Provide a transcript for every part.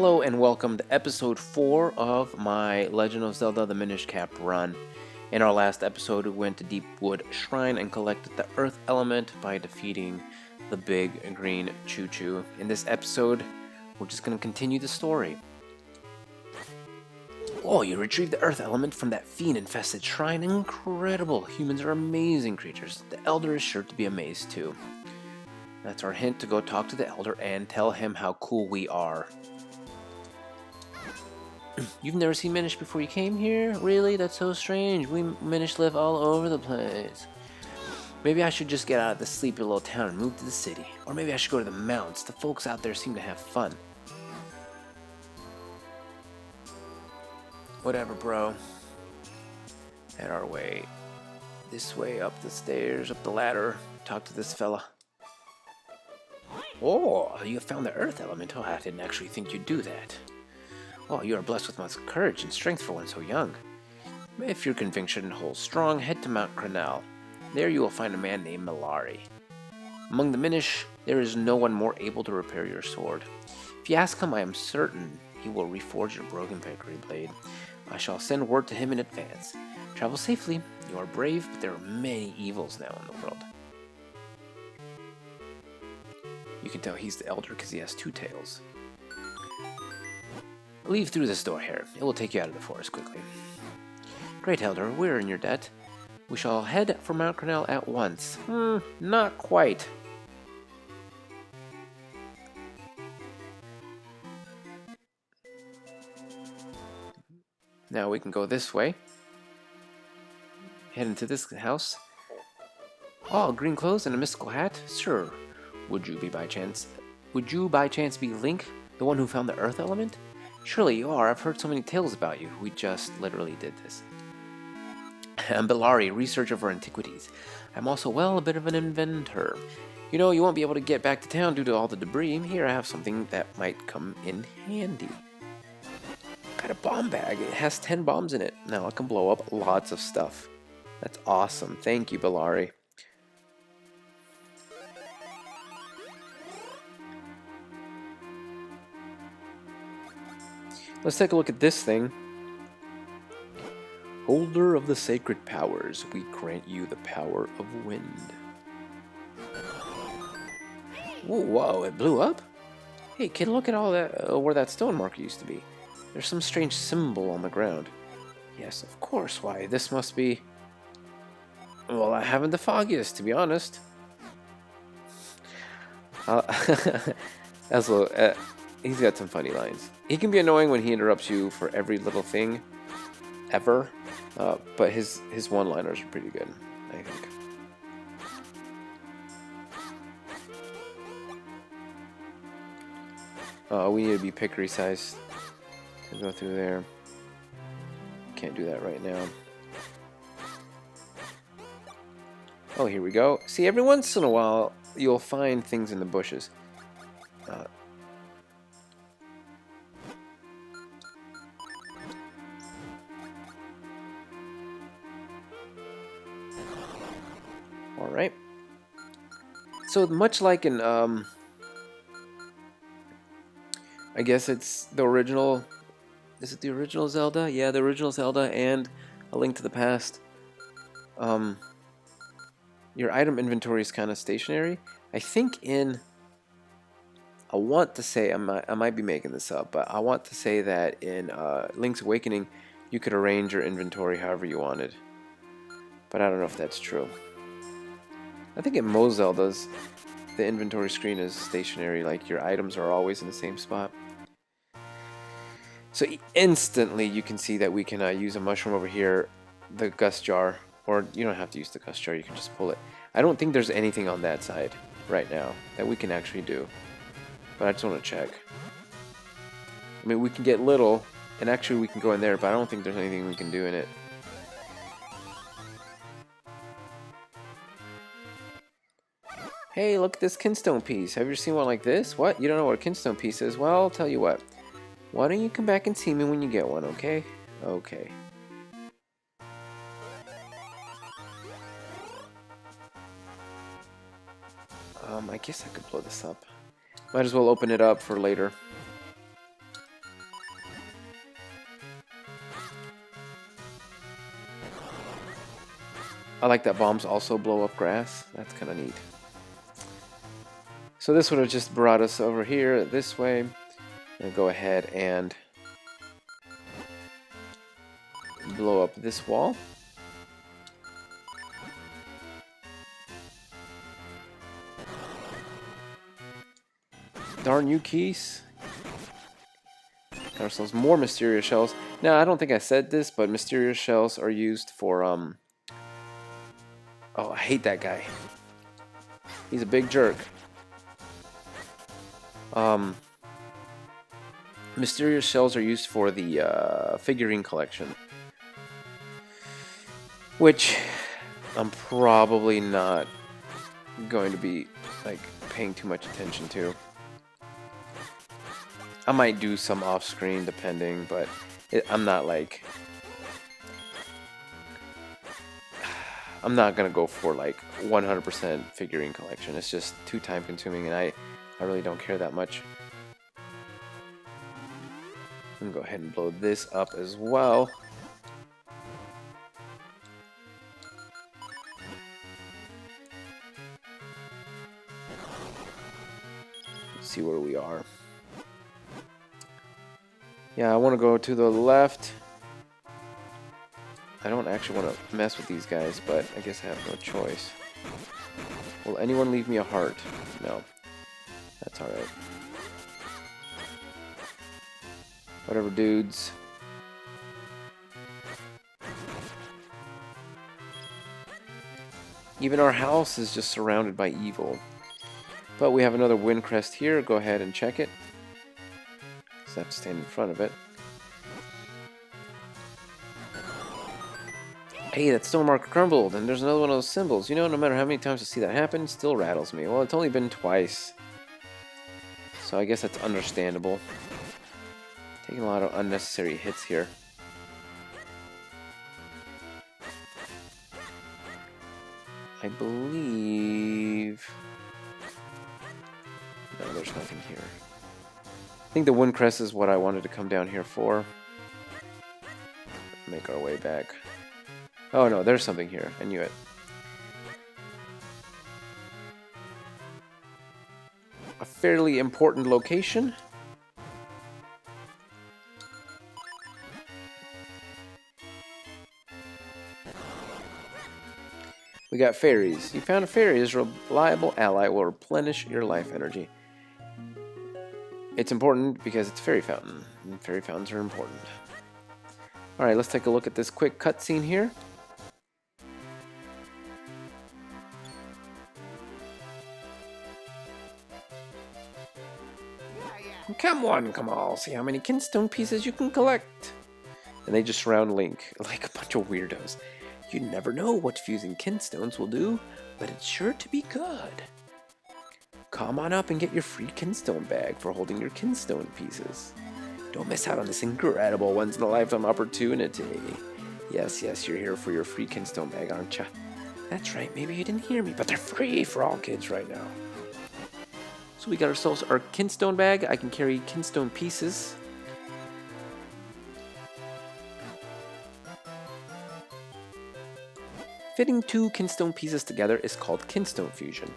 Hello and welcome to episode 4 of my Legend of Zelda the Minish Cap run. In our last episode, we went to Deepwood Shrine and collected the Earth Element by defeating the big green Choo-Choo. In this episode, we're just going to continue the story. Oh, you retrieved the Earth Element from that fiend-infested shrine. Incredible! Humans are amazing creatures. The Elder is sure to be amazed too. That's our hint to go talk to the Elder and tell him how cool we are. You've never seen Minish before you came here? Really? That's so strange. We Minish live all over the place. Maybe I should just get out of this sleepy little town and move to the city. Or maybe I should go to the mountains. The folks out there seem to have fun. Whatever, bro. Head our way. This way, up the stairs, up the ladder. Talk to this fella. Oh, you found the Earth Element. Oh, I didn't actually think you'd do that. Oh, you are blessed with much courage and strength for one so young. If your conviction holds strong, head to Mount Crenel. There you will find a man named Malari. Among the Minish, there is no one more able to repair your sword. If you ask him, I am certain he will reforge your broken victory blade. I shall send word to him in advance. Travel safely. You are brave, but there are many evils now in the world. You can tell he's the Elder because he has two tails. Leave through this door here. It will take you out of the forest quickly. Great Elder, we're in your debt. We shall head for Mount Crenel at once. Not quite. Now we can go this way. Head into this house. Oh, green clothes and a mystical hat? Sure. Would you by chance be Link, the one who found the Earth Element? Surely you are. I've heard so many tales about you. We just literally did this. I'm Bellari, researcher for antiquities. I'm also, well, a bit of an inventor. You know, you won't be able to get back to town due to all the debris. Here I have something that might come in handy. Got a bomb bag. It has 10 bombs in it. Now I can blow up lots of stuff. That's awesome. Thank you, Bellari. Let's take a look at this thing. Holder of the sacred powers, we grant you the power of wind. Whoa, it blew up? Hey kid, look at all that, where that stone marker used to be. There's some strange symbol on the ground. Yes, of course, why, this must be... Well, I haven't the foggiest, to be honest. That's a little, he's got some funny lines. He can be annoying when he interrupts you for every little thing, ever. But his one-liners are pretty good, I think. We need to be pickery sized to go through there. Can't do that right now. Oh, here we go. See, every once in a while, you'll find things in the bushes. Alright. So much like in, I guess it's the original, is it the original Zelda? Yeah, the original Zelda and A Link to the Past. Your item inventory is kind of stationary. I think I want to say, I might be making this up, but I want to say that in Link's Awakening, you could arrange your inventory however you wanted. But I don't know if that's true. I think in most Zeldas, the inventory screen is stationary, like your items are always in the same spot. So instantly you can see that we can use a mushroom over here, the gust jar, or you don't have to use the gust jar, you can just pull it. I don't think there's anything on that side right now that we can actually do, but I just want to check. I mean, we can get little, and actually we can go in there, but I don't think there's anything we can do in it. Hey, look at this Kinstone piece. Have you ever seen one like this? What? You don't know what a Kinstone piece is? Well, I'll tell you what. Why don't you come back and see me when you get one, okay? Okay. I guess I could blow this up. Might as well open it up for later. I like that bombs also blow up grass. That's kind of neat. So this would have just brought us over here this way. And go ahead and blow up this wall. Darn you, Keys. Got ourselves more mysterious shells. Now, I don't think I said this, but mysterious shells are used for, oh, I hate that guy. He's a big jerk. Mysterious shells are used for the figurine collection, which I'm probably not going to be like paying too much attention to. I might do some off screen depending, but I'm not like, I'm not gonna go for like 100% figurine collection. It's just too time consuming, and I really don't care that much. I'm gonna go ahead and blow this up as well. Let's see where we are. Yeah, I want to go to the left. I don't actually want to mess with these guys, but I guess I have no choice. Will anyone leave me a heart? No. That's alright. Whatever, dudes. Even our house is just surrounded by evil. But we have another wind crest here. Go ahead and check it. So I have to stand in front of it. Hey, that stone marker crumbled, and there's another one of those symbols. You know, no matter how many times I see that happen, it still rattles me. Well, it's only been twice. So I guess that's understandable. Taking a lot of unnecessary hits here. I believe... No, there's nothing here. I think the wind crest is what I wanted to come down here for. Make our way back. Oh no, there's something here. I knew it. A fairly important location. We got fairies. You found a fairy. This reliable ally will replenish your life energy. It's important because it's fairy fountain, and fairy fountains are important. Alright, let's take a look at this quick cutscene here. Come on, come on, see how many Kinstone pieces you can collect. And they just surround Link like a bunch of weirdos. You never know what fusing Kinstones will do, but it's sure to be good. Come on up and get your free Kinstone Bag for holding your Kinstone pieces. Don't miss out on this incredible once-in-a-lifetime opportunity. Yes, you're here for your free Kinstone Bag, aren't you? That's right, maybe you didn't hear me, but they're free for all kids right now. So we got ourselves our Kinstone Bag. I can carry Kinstone pieces. Fitting two Kinstone pieces together is called Kinstone Fusion.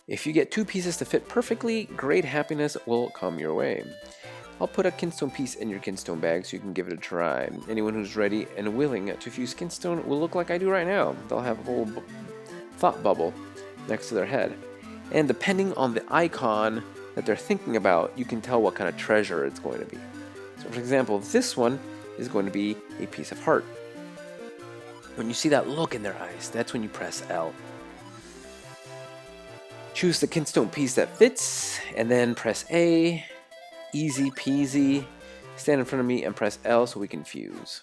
If you get two pieces to fit perfectly, great happiness will come your way. I'll put a Kinstone piece in your Kinstone Bag so you can give it a try. Anyone who's ready and willing to fuse Kinstone will look like I do right now. They'll have a little thought bubble next to their head. And depending on the icon that they're thinking about, you can tell what kind of treasure it's going to be. So for example, this one is going to be a piece of heart. When you see that look in their eyes, that's when you press L. Choose the Kinstone piece that fits, and then press A. Easy peasy. Stand in front of me and press L so we can fuse.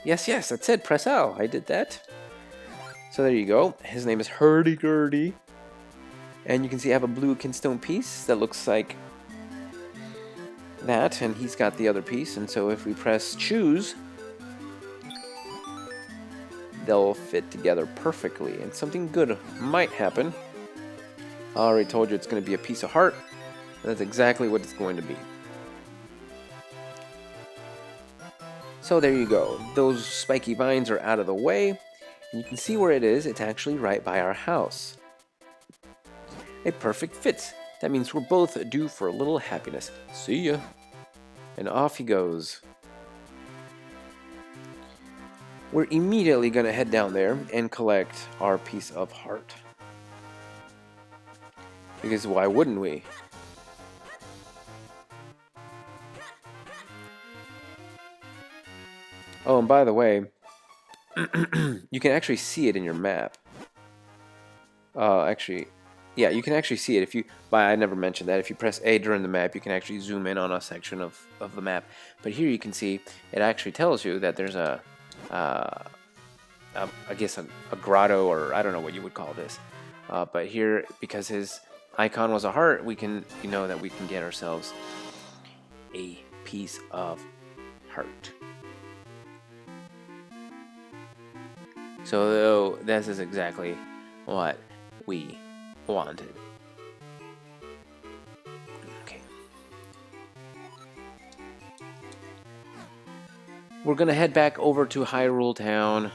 Yes, that's it. Press L. I did that. So there you go. His name is Hurdy-Gurdy. And you can see I have a blue Kinstone piece that looks like that, and he's got the other piece. And so if we press choose, they'll fit together perfectly, and something good might happen. I already told you it's going to be a piece of heart. That's exactly what it's going to be. So there you go. Those spiky vines are out of the way. And you can see where it is. It's actually right by our house. A perfect fit. That means we're both due for a little happiness. See ya. And off he goes. We're immediately going to head down there and collect our piece of heart. Because why wouldn't we? Oh, and by the way, you can actually see it in your map. Actually, yeah, you can actually see it if you... I never mentioned that. If you press A during the map, you can actually zoom in on a section of the map. But here you can see, it actually tells you that there's I guess a grotto, or I don't know what you would call this. But here, because his icon was a heart, we can, you know, that we can get ourselves a piece of heart. So this is exactly what we wanted. Okay. We're gonna head back over to Hyrule Town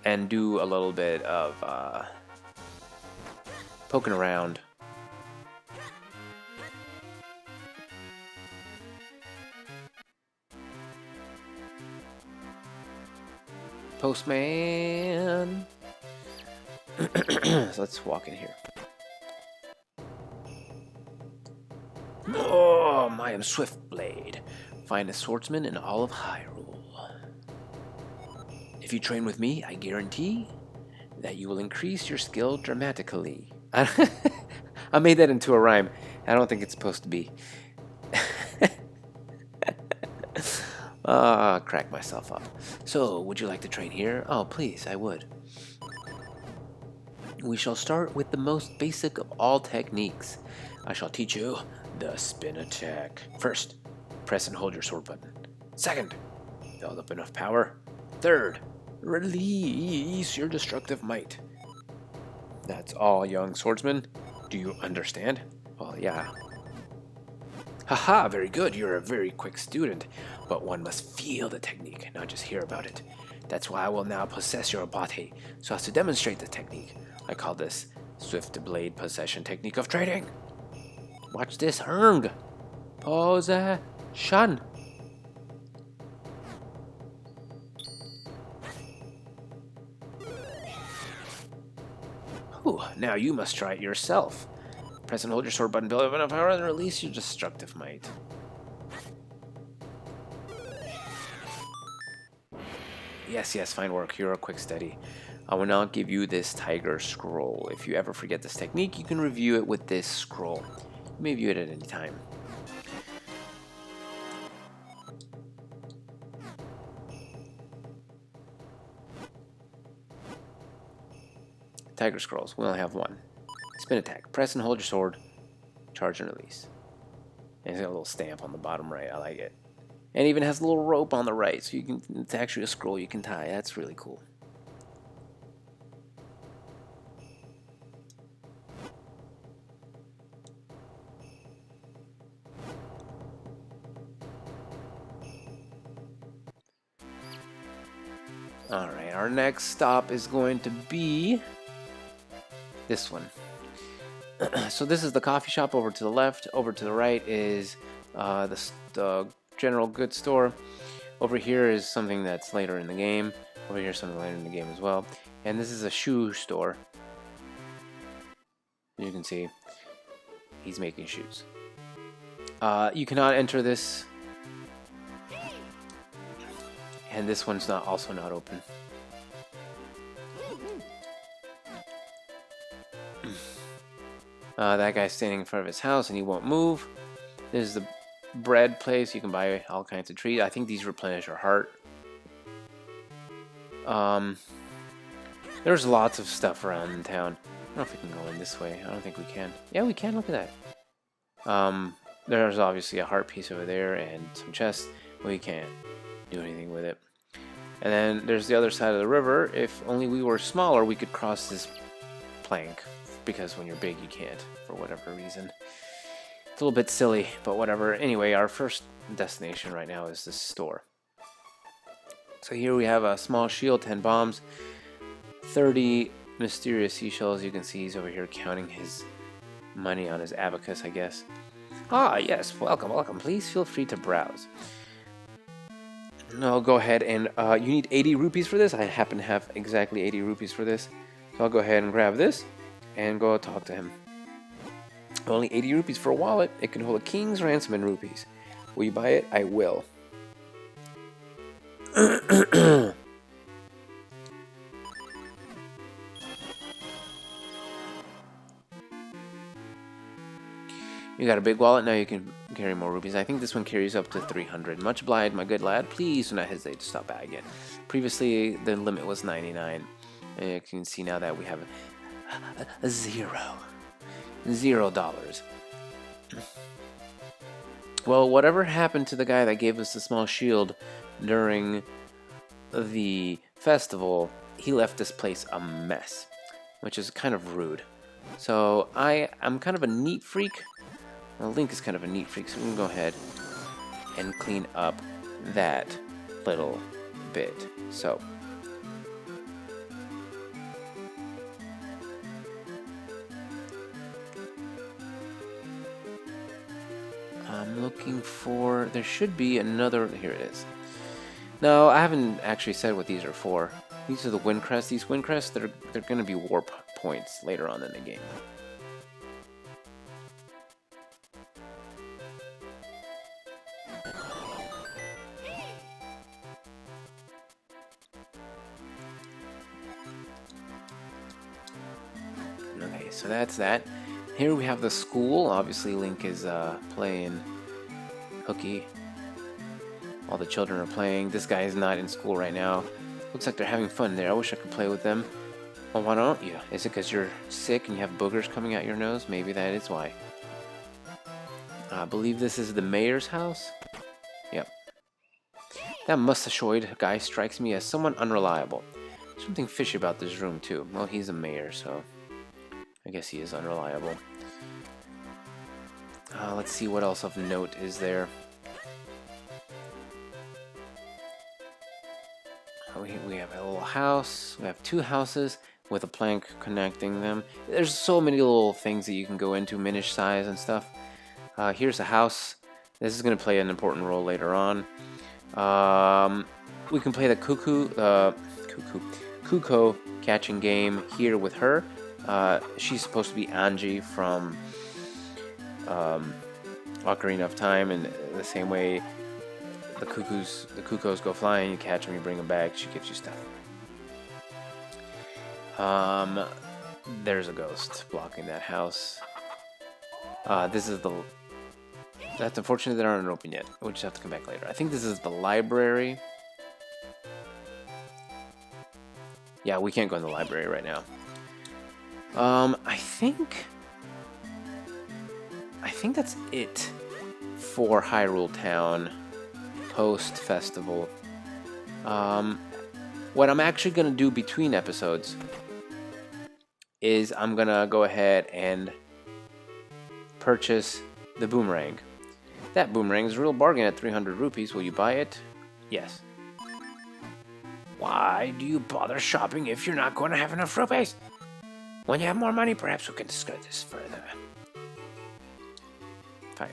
and do a little bit of poking around. Postman. So let's walk in here. Oh, I am Swiftblade, finest swordsman in all of Hyrule. If you train with me, I guarantee that you will increase your skill dramatically. I made that into a rhyme. I don't think it's supposed to be. Crack myself up. So, would you like to train here? Oh, please, I would. We shall start with the most basic of all techniques. I shall teach you the spin attack. First, press and hold your sword button. Second, build up enough power. Third, release your destructive might. That's all, young swordsman. Do you understand? Well, yeah. Haha, very good. You're a very quick student. But one must feel the technique, not just hear about it. That's why I will now possess your body, so as to demonstrate the technique. I call this Swiftblade possession technique of training. Watch this, Hung. Possession. Whew, now you must try it yourself. Press and hold your sword button, build up enough power, and release your destructive might. Yes, yes, fine work. You're a quick study. I will now give you this tiger scroll. If you ever forget this technique, you can review it with this scroll. You may view it at any time. Tiger scrolls. We only have one. Spin attack. Press and hold your sword. Charge and release. And it's got a little stamp on the bottom right. I like it. And even has a little rope on the right, so you can, it's actually a scroll you can tie. That's really cool. Alright, our next stop is going to be this one. So this is the coffee shop over to the left. Over to the right is the general goods store. Over here is something that's later in the game. Over here is something later in the game as well. And this is a shoe store. You can see he's making shoes. You cannot enter this. And this one's also not open. That guy's standing in front of his house and he won't move. This is the bread place. You can buy all kinds of treats. I think these replenish your heart. There's lots of stuff around in town. I don't know if we can go in this way. I don't think we can. Yeah, we can. Look at that. There's obviously a heart piece over there and some chests. We can't do anything with it. And then there's the other side of the river. If only we were smaller, we could cross this plank. Because when you're big, you can't, for whatever reason. It's a little bit silly, but whatever. Anyway, our first destination right now is this store. So here we have a small shield, 10 bombs, 30 mysterious seashells. You can see he's over here counting his money on his abacus, I guess. Ah, yes, welcome, welcome. Please feel free to browse. I'll go ahead and you need 80 rupees for this. I happen to have exactly 80 rupees for this. So I'll go ahead and grab this and go talk to him. Only 80 rupees for a wallet. It can hold a king's ransom in rupees. Will you buy it? I will. You got a big wallet, now you can carry more rupees. I think this one carries up to 300. Much obliged, my good lad. Please do not hesitate to stop by again. Previously, the limit was 99. And you can see now that we have a $0. Well, whatever happened to the guy that gave us the small shield during the festival, he left this place a mess, which is kind of rude. So I'm kind of a neat freak. Well, Link is kind of a neat freak, so we can go ahead and clean up that little bit. So I'm looking for, there should be another, here it is. No, I haven't actually said what these are for. These are the wind crests. These wind crests, they're going to be warp points later on in the game. Okay, so that's that. Here we have the school. Obviously, Link is playing hooky. All the children are playing. This guy is not in school right now. Looks like they're having fun there. I wish I could play with them. Well, why don't you? Is it because you're sick and you have boogers coming out your nose? Maybe that is why. I believe this is the mayor's house. Yep. That mustachioed guy strikes me as somewhat unreliable. Something fishy about this room, too. Well, he's a mayor, so I guess he is unreliable. Let's see what else of note is there. We have a little house. We have two houses with a plank connecting them. There's so many little things that you can go into, Minish size and stuff. Here's a house. This is going to play an important role later on. We can play the Cuckoo catching game here with her. She's supposed to be Angie from Ocarina of Time, and the same way the cuckoos go flying, you catch them, you bring them back, she gives you stuff. There's a ghost blocking that house. That's unfortunate that aren't open yet. We'll just have to come back later. I think this is the library. Yeah, we can't go in the library right now. I think that's it for Hyrule Town post-festival. What I'm actually going to do between episodes is I'm going to go ahead and purchase the Boomerang. That Boomerang is a real bargain at 300 rupees. Will you buy it? Yes. Why do you bother shopping if you're not going to have enough rupees? When you have more money, perhaps we can discuss this further. Fine.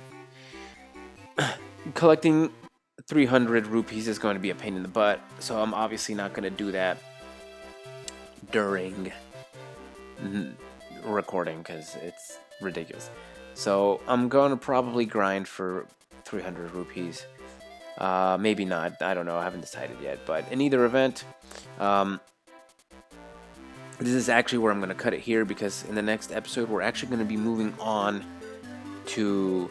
Collecting 300 rupees is going to be a pain in the butt, so I'm obviously not going to do that during recording because it's ridiculous. So I'm going to probably grind for 300 rupees. Maybe not. I don't know. I haven't decided yet. But in either event, this is actually where I'm going to cut it here, because in the next episode, we're actually going to be moving on to...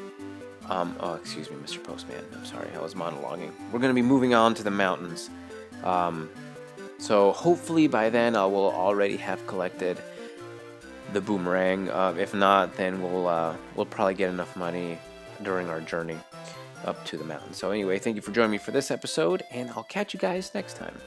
oh, excuse me, Mr. Postman. I'm sorry, I was monologuing. We're going to be moving on to the mountains. So hopefully by then I will already have collected the Boomerang. If not, then we'll probably get enough money during our journey up to the mountain. So anyway, thank you for joining me for this episode, and I'll catch you guys next time.